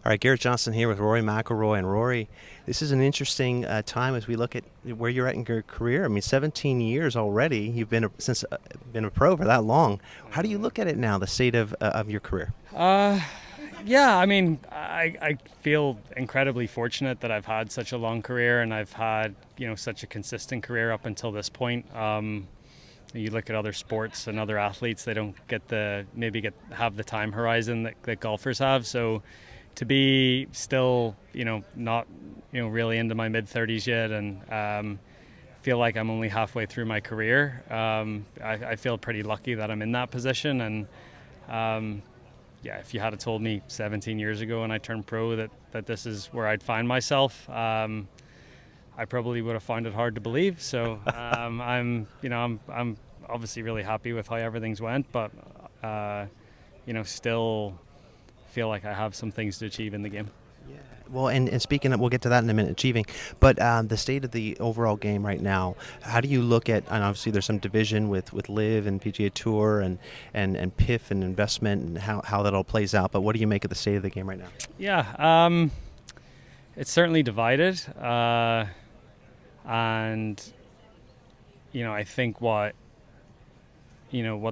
All right, Garrett Johnson here with Rory McIlroy. And Rory, this is an interesting time as we look at where you're at in your career. I mean, 17 years already. You've been a pro for that long. How do you look at it now, the state of your career? Uh, yeah, I mean, I feel incredibly fortunate that I've had such a long career and I've had, such a consistent career up until this point. You look at other sports and other athletes, they don't have the time horizon that golfers have. So to be still, not, really into my mid 30s yet and feel like I'm only halfway through my career, I feel pretty lucky that I'm in that position. And yeah, if you had told me 17 years ago when I turned pro that this is where I'd find myself, I probably would have found it hard to believe. So I'm obviously really happy with how everything's went, but still feel like I have some things to achieve in the game. Yeah. Well, and speaking of, we'll get to that in a minute, achieving, but the state of the overall game right now, how do you look at, and obviously there's some division with Live and PGA Tour and PIF and investment and how that all plays out, but what do you make of the state of the game right now? Yeah, it's certainly divided, and, I think what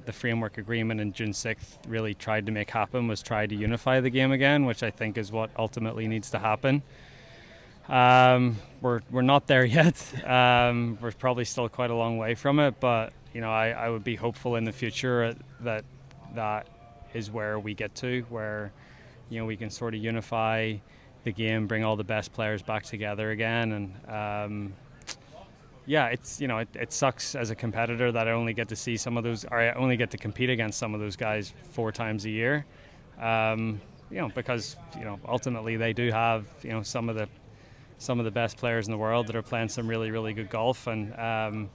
the framework agreement in June 6th really tried to make happen was try to unify the game again, which I think is what ultimately needs to happen. We're not there yet. We're probably still quite a long way from it, but I would be hopeful in the future that is where we get to, where we can sort of unify the game, bring all the best players back together again, and yeah, it sucks as a competitor that I only get to see some of those, or I only get to compete against some of those guys 4 times a year. Because ultimately they do have some of the best players in the world that are playing some really, really good golf, and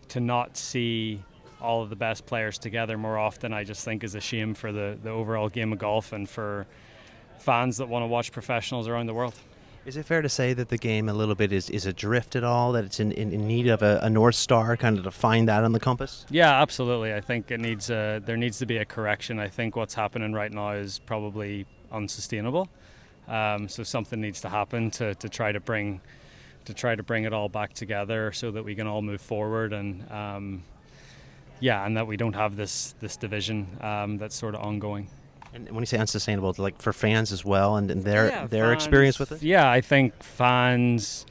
to not see all of the best players together more often, I just think is a shame for the overall game of golf and for fans that want to watch professionals around the world. Is it fair to say that the game a little bit is adrift at all, that it's in need of a North Star kind of to find that on the compass? Yeah, absolutely. I think there needs to be a correction. I think what's happening right now is probably unsustainable. So something needs to happen to try to bring it all back together so that we can all move forward, and and that we don't have this division that's sort of ongoing. And when you say unsustainable, like for fans as well, and their fans, experience with it? Yeah, I think fans,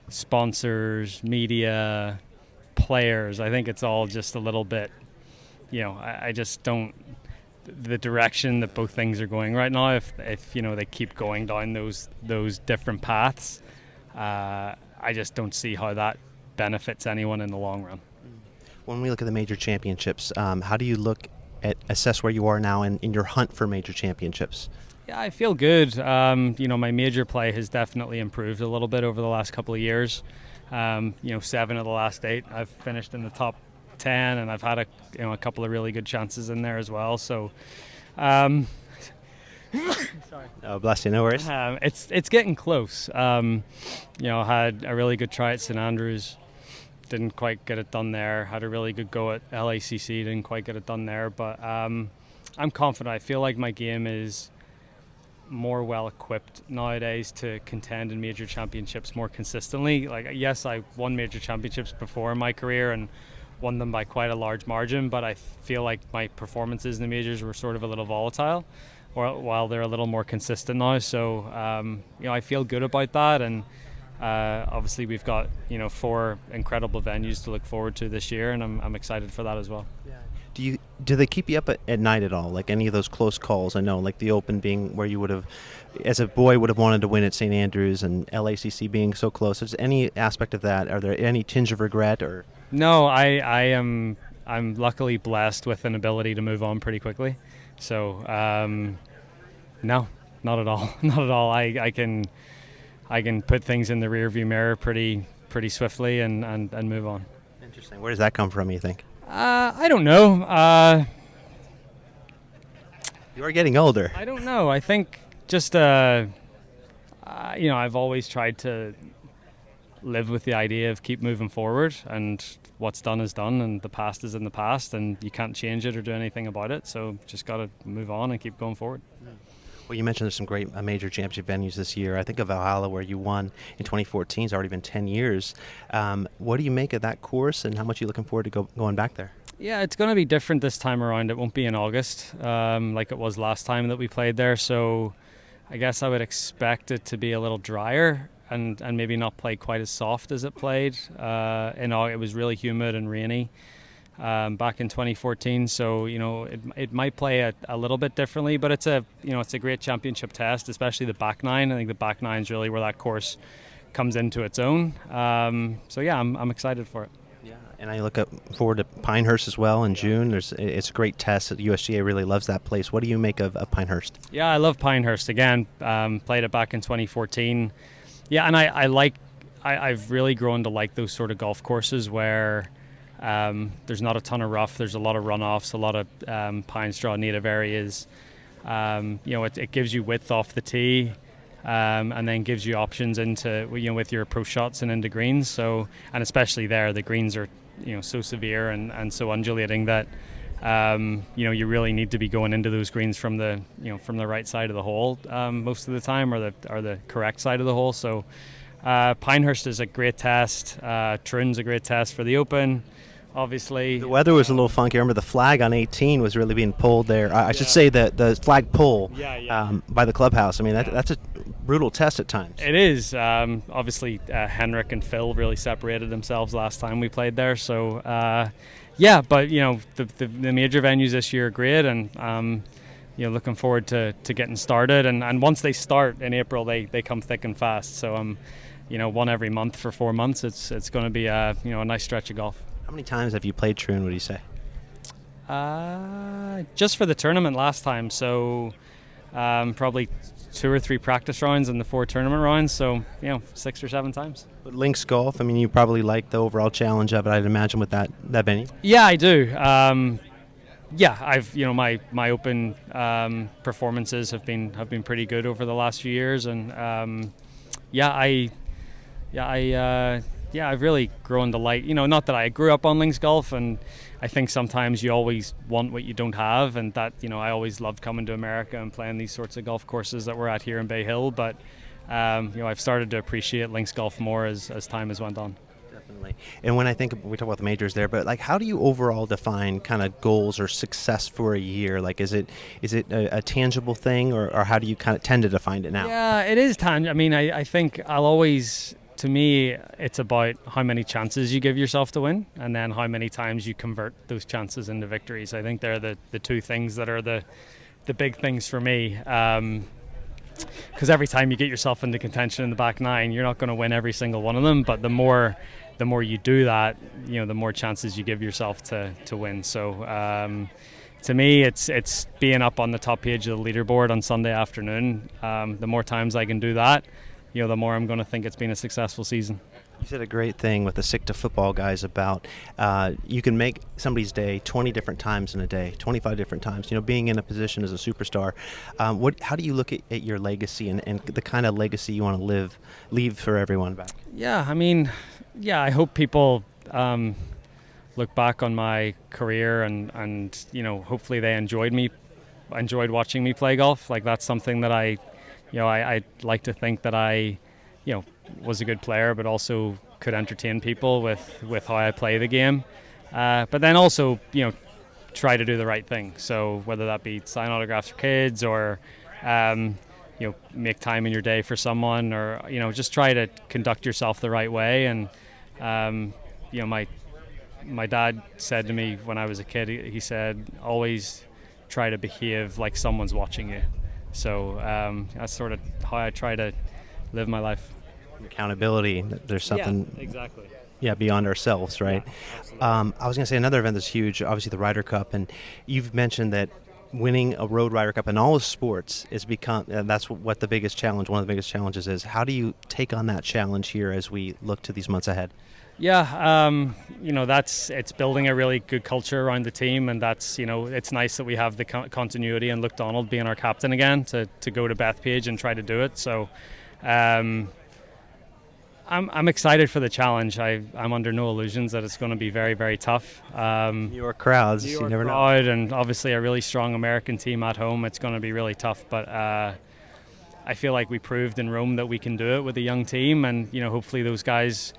sponsors, media, players, I think it's all just a little bit, I just don't, the direction that both things are going right now, if they keep going down those different paths, I just don't see how that benefits anyone in the long run. When we look at the major championships, how do you assess where you are now in your hunt for major championships? Yeah, I feel good. My major play has definitely improved a little bit over the last couple of years. 7 of the last 8 I've finished in the top 10, and I've had a couple of really good chances in there as well. So, sorry. Oh, bless you. No worries. It's getting close. I had a really good try at St Andrews. Didn't quite get it done there. Had a really good go at LACC. Didn't quite get it done there. But I'm confident. I feel like my game is more well equipped nowadays to contend in major championships more consistently. Like, yes, I won major championships before in my career and won them by quite a large margin, but I feel like my performances in the majors were sort of a little volatile, while they're a little more consistent now. So I feel good about that, and obviously we've got 4 incredible venues to look forward to this year, and I'm excited for that as well. Yeah. Do they keep you up at night at all? Like any of those close calls? I know, like the Open being where you would have, as a boy, would have wanted to win at St Andrews, and LACC being so close. Is any aspect of that? Are there any tinge of regret or? No, I'm luckily blessed with an ability to move on pretty quickly. So no, not at all. Not at all. I can put things in the rearview mirror pretty swiftly and move on. Interesting. Where does that come from, you think? I don't know. You are getting older. I don't know. I think just I've always tried to live with the idea of keep moving forward, and what's done is done, and the past is in the past, and you can't change it or do anything about it. So just got to move on and keep going forward. Well, you mentioned there's some great major championship venues this year. I think of Valhalla, where you won in 2014. It's already been 10 years. What do you make of that course, and how much are you looking forward to going back there? Yeah, it's going to be different this time around. It won't be in August like it was last time that we played there. So I guess I would expect it to be a little drier and maybe not play quite as soft as it played. It was really humid and rainy back in 2014. So it might play a little bit differently, but it's a great championship test, especially the back nine. I think the back nine is really where that course comes into its own. So yeah, I'm excited for it. Yeah, and I look forward to Pinehurst as well in June. It's a great test. The USGA really loves that place. What do you make of Pinehurst? Yeah, I love Pinehurst. Again, played it back in 2014. Yeah, and I've really grown to like those sort of golf courses where there's not a ton of rough. There's a lot of runoffs, a lot of pine straw native areas. It gives you width off the tee. And then gives you options into with your approach shots and into greens. So, and especially there, the greens are so severe and so undulating that you really need to be going into those greens from the right side of the hole most of the time, or the correct side of the hole. So Pinehurst is a great test. Troon's a great test for the Open. Obviously, the weather was a little funky. I remember the flag on 18 was really being pulled there. I should say the flag pull by the clubhouse. I mean, that's a brutal test at times. It is. Obviously, Henrik and Phil really separated themselves last time we played there. So, but the major venues this year are great, and looking forward to getting started. And once they start in April, they come thick and fast. So, one every month for 4 months. It's going to be a nice stretch of golf. How many times have you played Troon, would you say? Just for the tournament last time, so probably 2 or 3 practice rounds and the 4 tournament rounds, so 6 or 7 times. But links golf, I mean, you probably like the overall challenge of it, I'd imagine, with that venue. Yeah, I do. I've my Open performances have been pretty good over the last few years, and I've really grown to like, not that I grew up on links golf, and I think sometimes you always want what you don't have, and that, I always loved coming to America and playing these sorts of golf courses that we're at here in Bay Hill, but, I've started to appreciate links golf more as time has went on. Definitely. And when we talk about the majors there, but like, how do you overall define kind of goals or success for a year? Like, is it a tangible thing, or how do you kind of tend to define it now? Yeah, it is tangible. I mean, I think to me, it's about how many chances you give yourself to win, and then how many times you convert those chances into victories. I think they're the 2 things that are the big things for me. Because every time you get yourself into contention in the back nine, you're not going to win every single one of them. But the more you do that, the more chances you give yourself to win. So to me, it's being up on the top page of the leaderboard on Sunday afternoon. The more times I can do that, the more I'm going to think it's been a successful season. You said a great thing with the Sick to Football guys about you can make somebody's day 20 different times in a day, 25 different times, being in a position as a superstar. How do you look at your legacy and the kind of legacy you want to leave for everyone back? Yeah, I mean, I hope people look back on my career and hopefully they enjoyed watching me play golf. Like, that's something that I like to think that I was a good player, but also could entertain people with how I play the game. But then also, try to do the right thing. So whether that be sign autographs for kids, or make time in your day for someone, or just try to conduct yourself the right way. And my dad said to me when I was a kid, he said, always try to behave like someone's watching you. So that's sort of how I try to live my life. Accountability. There's something. Yeah, exactly. Yeah, beyond ourselves, right? Yeah, I was going to say another event that's huge, obviously the Ryder Cup, and you've mentioned that winning a road Ryder Cup in all sports is that's what the biggest challenge, one of the biggest challenges is. How do you take on that challenge here as we look to these months ahead? Yeah, it's building a really good culture around the team, and that's, it's nice that we have the continuity and Luke Donald being our captain again to go to Bethpage and try to do it. So I'm excited for the challenge. I'm under no illusions that it's going to be very, very tough. New York crowds, New you York never know. crowd, and obviously a really strong American team at home. It's going to be really tough, but I feel like we proved in Rome that we can do it with a young team, and hopefully those guys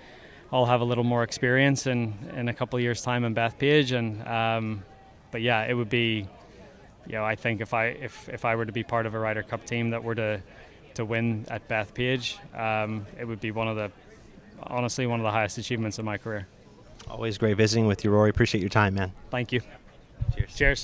all have a little more experience in a couple of years' time in Bethpage. And but yeah, it would be, I think if I were to be part of a Ryder Cup team that were to win at Bethpage, it would be honestly one of the highest achievements of my career. Always great visiting with you, Rory. Appreciate your time, man. Thank you. Cheers. Cheers.